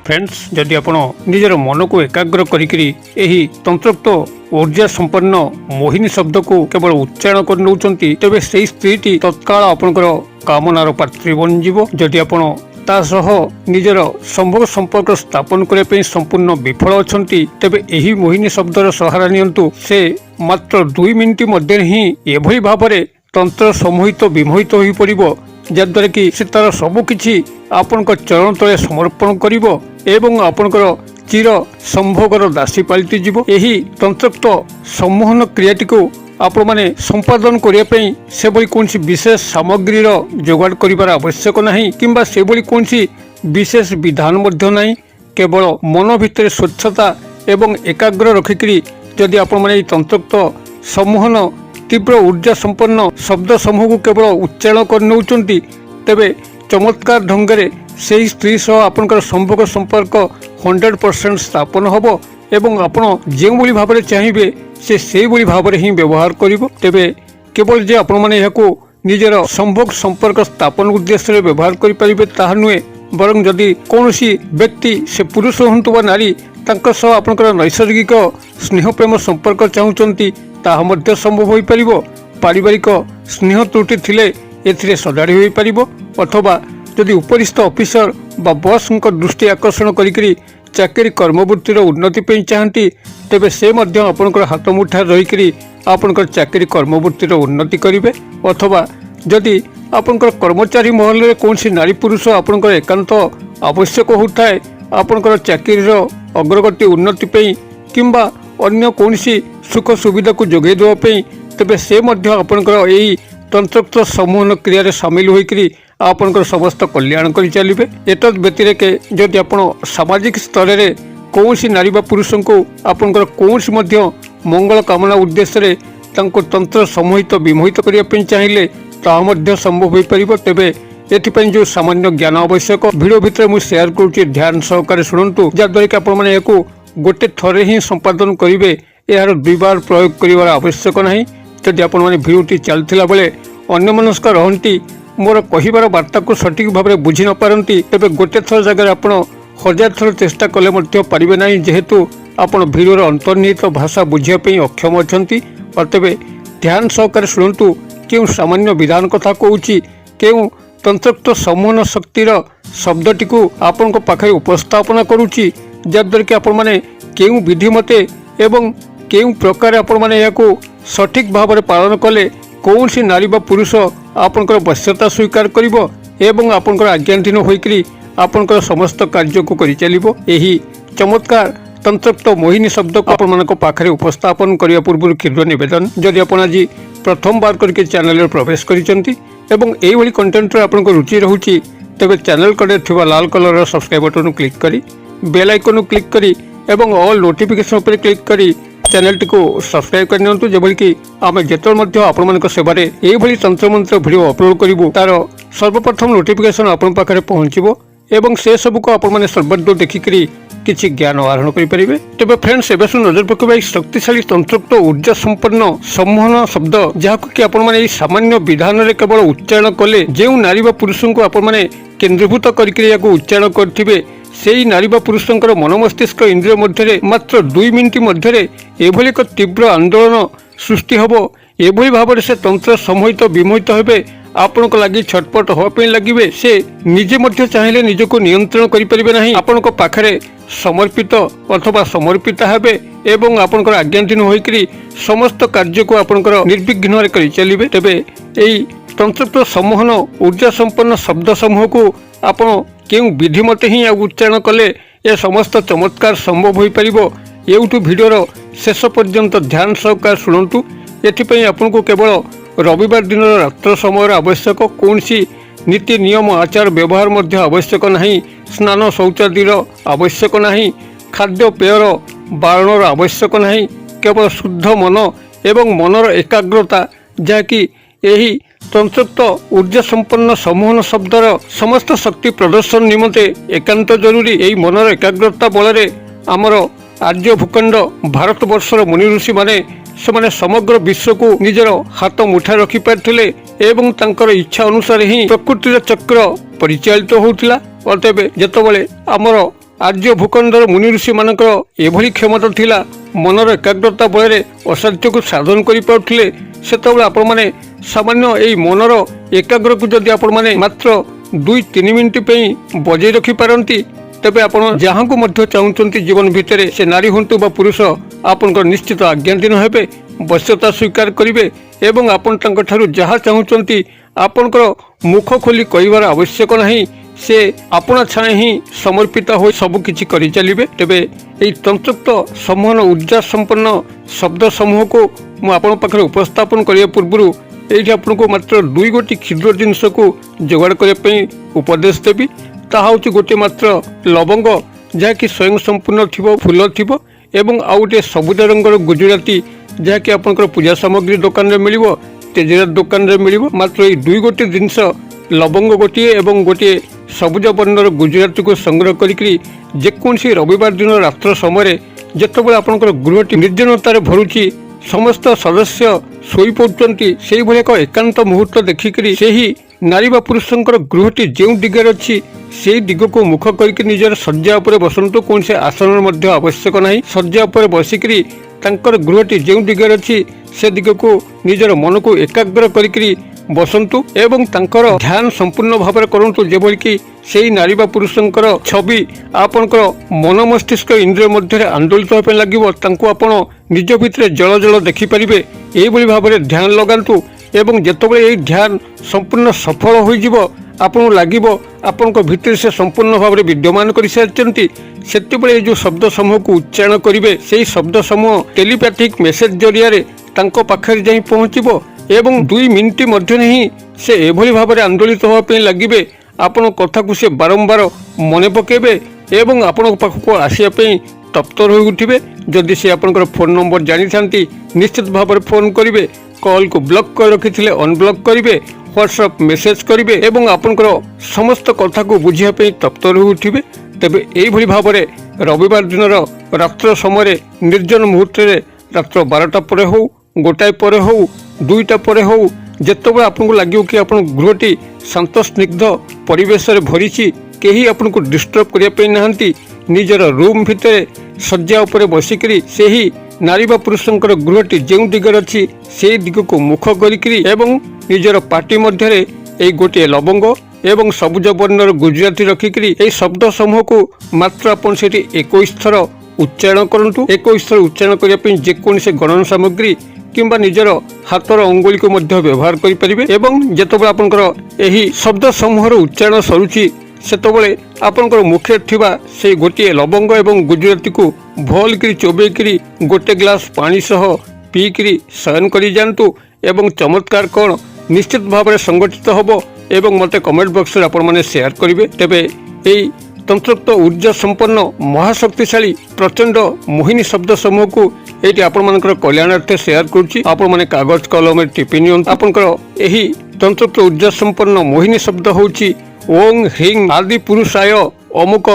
Friends जदि आपण निजर मन को एकाग्र करी तंत्रोक्त ऊर्जा संपन्न मोहिनी शब्द को केवल उच्चारण कर नौचंती तेबे सेही स्त्रीटी तत्काल आपणकर कामनार पात्री बन जीवो। जदि आपण ता सह निजर संभोग संपर्क स्थापन करने संपूर्ण विफल अछंती तेबे एही मोहिनी शब्दर सहारा नियंतु। से मात्र 2 मिनिट मध्य ही एभली भाबरे तंत्र सम्मोहित विमोहित हो पड़िबो जद्वारा कि से तार सबकिछि आपनक चरण तले समर्पण करिवो एवं आपनकर चिर संभोगर दासी पालटी जीवो। एही तंत्रोक्त सम्मोहन क्रियाटी को आपण माने संपादन करिया से बड़ी कोनसी विशेष सामग्रीर जोगाड़ करिवार आवश्यक नहीं किंबा से बड़ी कोनसी विशेष विधान मध्य नहीं। केवल मन भितर स्वच्छता एवं एकाग्र रखिकरी जदि आपण माने तंत्रोक्त सम्मोहन तीव्र ऊर्जा संपन्न शब्द समूह को केवल उच्चारण कर नौचंती तेबे चमत्कार ढंगरे से स्त्री सह आपनकर संभोग संपर्क 100% स्थापन होबो एवं आपण जेउ बली भाबरे चाहिबे से बली भाबरे ही व्यवहार करिवो। तेबे केवल जे आपण माने याको निजर संभोग संपर्क स्थापन उद्देश्य रे व्यवहार करि परिबे ताहा नुए बरं जदि कोनोसी व्यक्ति से पुरुष होंतु वा नारी तांकर सह आपनकर नैसर्गिक स्नेह प्रेम संपर्क चाहुचंती ताहा मध्य संभव होई परिबो। पारिवारिक स्नेह त्रुटि थिले एथिरे सजाड़ी होई परिबो अथवा जदि उपरिस्थ ऑफिसर बा बॉस को दृष्टि आकर्षण करी चाकरी कर्मवृत्तिर उन्नति पे चाहती तेबे से मध्य आपनकर हाथ मुठा रही आपनकर चाकरी कर्मवृत्तिर उन्नति करिवे। अथवा जदि आपनकर कर्मचारी महल रे कोनसी नारी पुरुष आपनकर एकांत आवश्यक होताए आपनकर चाकरीर अग्रगति उन्नति पे किंबा अन्य कोनसी सुख सुविधा को जोगे देवा पे तेबे से मध्य आपनकर एही तंत्रोक्त सम्मोहन क्रिया सामिल होइकरी आपनकर समस्त कल्याण करि चलिबे। एतद व्यतिरेके जदि आपण सामाजिक स्तर रे कोनसी नारी बा पुरुष को आपनकर कोनसी मध्य मंगल कामना उद्देश्य रे तांको तंत्र सम्मोहित विमोहित करिया पे चाहिए ताहा मध्य संभव होई परिबो। तेबे एथिपई जो सामान्य ज्ञान आवश्यक वीडियो भितर मु शेयर करूची ध्यान सहकारे सुनंतु जद्वारा कि आपण माने याको गोटे थरे ही संपादन करिवे यार 2 बार प्रयोग करिवार आवश्यक नहीं। जदि आपण माने भिडियोटी चलथिला बेले अन्यमनस्क रहंती मोर कहिबार वार्ता को सठिक भाव में बुझी न पारंती तेबे गोटे थर जगह आपण 1000 थर चेष्टा कले मध्य पारिबे नहीं जेहेतु आपण भिडियोर अंतर्निहित भाषा बुझिया पे अक्षम अछंती। तेबे ध्यान सहकारे सुनंतु केउ सामान्य विधान कथा कहूची केउ तंत्रोक्त सम्मोहन शक्तिर शब्दटी को आपण को पाखे उपस्थापना करूची जद्वारा कि आपण माने केउ विधि मते एवं केउ प्रकार आपण माने याको सठिक भाव में पालन कले कौन सी नारी बा पुरुष आपनकर वश्यता स्वीकार करिवो एवं आपनकर आज्ञाधीन होइकरी आपनकर समस्त कार्य को करि चलिबो। एही चमत्कार तंत्रोक्त मोहिनी शब्द को आपण मानक पाखरे उपस्थापन करिया पूर्व क्षुद्र निवेदन जदि आपण आज प्रथम बार करके चैनल रे प्रवेश करिसंती एवं एही भली कंटेंट रे आपनकर रुचि रहूची तेबे चैनल कड़े थिबा लाल कलर रो सब्सक्राइब बटन क्लिक करी बेल आइकन क्लिक करी एवं ऑल नोटिफिकेशन पर क्लिक करी चैनल टी को सब्सक्राइब कर नियंतु जेबली कि आमे जेतल मध्य आपण मानक सेवारे एही भली तंत्र मंत्र वीडियो अपलोड करिवो तार सर्वप्रथम नोटिफिकेशन आपण पाखरे पहुंचीबो एवं से सब को आपण माने सर्वदो देखिकरी किछि ज्ञान आहरण करि परिबे। तबे फ्रेंड्स एबे सु नजर पकेबा शक्तिशाली तंत्रोक्त ऊर्जा संपन्न सम्मोहन शब्द जाको कि आपण माने सामान्य विधान रे केवल उच्चारण कले जेउ नारी बा पुरुष को आपण माने केंद्रीभूत करिकरी याको उच्चारण करथिबे सेही नारी बा पुरुषंकर मन मस्तिष्क इंद्रिय मध्य मात्र 2 मिनिट मध्य एभली एक तीव्र आंदोलन सृष्टि होबो। एभली भाव से तंत्र सम्मोहित विमोहित हेबे आपण को लगी छटपट होपे लगिबे से निजे मध्य चाहिए निजको नियंत्रण करि परिबे नाही आपण को पाखरे समर्पित अथवा समर्पिता हेबे एवं आपनकर आज्ञाधीन होइकरी समस्त कार्य को आपनकर निर्विघ्न रे करि चलिबे। तेबे एई तंत्र सम्मोहन ऊर्जा संपन्न शब्द समूह को आपण केउ विधि मते ही उच्चारण कले ये समस्त चमत्कार संभव हो पारिबो। एउठु भिडियोर शेष पर्यंत ध्यान सहकार सुनंतु। एथिपई आपनको केवल रविवार दिन रात्र समय आवश्यक कौनसी नीति नियम आचार व्यवहार मध्य आवश्यक नहीं। स्नान शौचादीर आवश्यक नहीं। खाद्य पेयर बारणर आवश्यक नहीं। केवल शुद्ध मन एवं मनर एकाग्रता जहाँकि यही तंत्रोक्त ऊर्जा संपन्न सम्मोहन शब्दर समस्त शक्ति प्रदर्शन निमंते एकांत जरूरी। यही मनर एकाग्रता बल आमर आर्य भूखंड भारत वर्षर मुनि ऋषि माने से समग्र विश्व को निजर हाथ मुठा रखि पारथिले एवं तांकर इच्छा अनुसार ही प्रकृतिर चक्र परिचालित होउथिला। अतएव जेतबेले आमर आर्य भूखंडर मुनि ऋषि मानकर एभली क्षमता थिला मनर एकाग्रता बଳରେ असाध्य को साधन करि पाउथिले सेतबेले आपण माने सामान्य एई मनर एकाग्र को जदि आपण माने मात्र 2-3 मिनिट पे बजाय रखि पारंती तेबे आपण जहाँ को मध्य चाहूंचंती जीवन भितर से नारी हंतु बा पुरुष आपनकर निश्चित आज्ञाधीन हेबे वश्यता स्वीकार करिवे एवं आपण तंक ठारू जहाँ चाहूंचंती आपनकर मुख खोली कहिबार आवश्यक नहीं से अपना छाए ही समर्पित हो सब किछि करि चलिबे। तेबे एई तंत्रयुक्त सम्मान ऊर्जा संपन्न शब्द समूह को मु आपण पाखरे उपस्थापन करिया पूर्वरु एठी आपनको मात्र 2 गोटी क्षुद्र जिनिस को जोगाड़ करिया पई उपदेश देबी। ताहा होछि गोटे मात्र लवंग जहाँकि स्वयं संपूर्ण थिबो फूल थिबो एवं आउ गोटे सबुज रंगर गुजराती जहाँकि आपनकर पूजा सामग्री दुकान रे मिलिबो तेजरात दुकान रे मिलिबो। मात्र एई 2 गोटी जिनिस लवंग गोटे एवं गोटे सबुज वर्णर गुजराती को संग्रह करी जेकोसी रविवार दिन रात्र समय जितेबाला आपंकर गृहटी निर्जनतार भरुची समस्त सदस्य शोई पड़ुंट से एक एकांत मुहूर्त देखिकी से ही नारी बा पुरुषंकर गृहटी जो दिगरे अच्छी से दिग को मुख करके निजर शज्या उपर बसतु कौन से आसन मध्य आवश्यक नहीं शज्या उपर बसिकी तांकर गृहटी जो दिगरे अच्छी से दिग को निजर मन को एकाग्र करी बसंतु एवं तांकर ध्यान संपूर्ण भाव में करंतु जेभली कि सेही नारी बा पुरुषंकर छवि आपनकर मन मस्तिष्क इंद्रिय मध्य आंदोलित होय लागिवो तांको आपण निज भितर जल जल देखि परिबे एही भली भाव में ध्यान लगांतु एवं जेतबेले एही ध्यान संपूर्ण सफल होई जिवो आपन लागिवो आपनक भितर से संपूर्ण भाव में विद्यमान करि सारचंती सेतेबेले जो शब्द समूह को उच्चारण करिवे सेही शब्द समूह टेलीपैथिक मेसेज जरिया रे तांको पाखरे जाई पहुंचिबो एवं 2 मिनिट मध्य ही से एभली भाव में आंदोलित होगा लगे आपण कथा को से बारंबार मन पकेबे एवं आपण पाखक आसापी तत्पर हो उठे जदि से आपंकर फोन नंबर जानी थांती निश्चित भाव में फोन करेंगे कॉल को ब्लॉक कर रखी अनब्लॉक करेंगे व्हाट्सएप मेसेज करेंगे एवं आपंकर समस्त कथा को बुझापी तत्पर हो उठे तेबे एही भाव में रविवार दिन रात्र समय निर्जन मुहूर्त रात्र 12टा पर हो गोटाए पर हो 2टा पर हो जितेबाला आपको लगे कि आप गृहटी शांत स्निग्ध परिवेश भरी कहीं आपको डिस्टर्ब करने नहांती निजर रूम भितर शज्या उपर बसिकी से ही नारी बा पुरुषंकर गृहटी जो दिगरे अच्छी से दिग को मुख करी एवं निजर पार्टी मध्य गोटे लवंग एवं सबुज वर्णर गुजराती रखिकी ए शब्द समूह को मात्र आपन से 21 थर उच्चारण करंतु 21 थर उच्चारण करने जेकोसी गणन सामग्री किंबा निजर हाथर अंगुली को मध्य व्यवहार करि परिबे एवं जेतबेला आपनकर एही शब्द समूहर उच्चारण सरुची सेतबेले आपनकर मुखे थिबा से गोटे लवंग एवं गुजराती को भल करी चोबे करी गोटे ग्लास पानी सह पी करी शयन करि जानतु एवं चमत्कार कोन निश्चित भाव में संगठित होबो एवं मते कमेंट बॉक्स रे आपण माने शेयर करिवे। तेबे एही तंत्रयुक्त ऊर्जा संपन्न महाशक्तिशाली प्रचंड मोहिनी शब्द समूह को ये आपण कल्याणार्थे शेयर करुच्ची आपण माने कागज कलम टिपि नि आपनकर एही तंत्रयुक्त ऊर्जा संपन्न मोहिनी शब्द होची ओं ह्रीं आदि पुरुषाय अमुक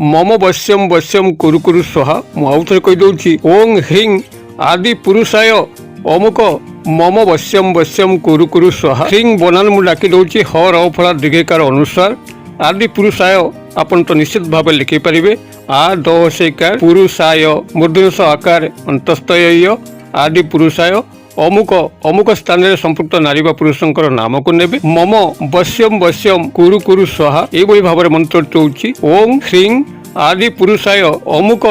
मम वश्यम वश्यम कुरु कुरु स्वाहा। मु आउ थरे कहि दउची ओं ह्रीं आदि पुरुषाय अमुक मम वश्यम वश्यम कुरु कुरु स्वाहा। ह्रीं बनान मु डाकी दउची ह र फला दीर्घकार अनुसार आदि पुरुषाय आपन तो निश्चित भाव लिखि पारिबे आ द सेकार पुरुषाय मूर्धन्यस आकार अंतस्थय आदि पुरुषाय अमुक अमुक स्थान में संपुक्त नारी बा पुरुषंकर नाम को नेबे मम वश्यम वश्यम कुरु कुरु स्वाहा एभली भाव में मंत्र होउची ओं ह्रीं आदि पुरुषाय अमुक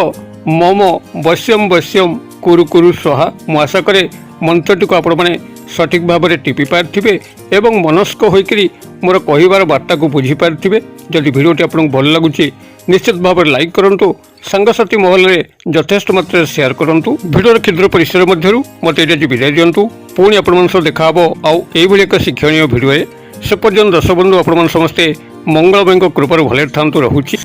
मम वश्यम वश्यम कुरु कुरु स्वाहा। मु आशा करे मंत्रटी को आपण माने सठिक भाव में टिपि पार्थिबे एवं मनस्क होइकरी मोर कहिबार वार्ता को बुझी पार्थिबे। जदि भिडियोटी आपको भल लगुची निश्चित भाव में लाइक करंतु सांगसाथी महल में यथेष्ट मात्रा शेयर करंतु भिडियोर क्षुद्र परिसर मध्यरु मते एटी विदाय दियंतु पुणी आपण सह देखा हबो आउ एभली एक शिक्षणीय भिडियो से पर्यंत दर्शक बंधु आपण समस्ते मंगलमय कृपार भले थांतु रहुची।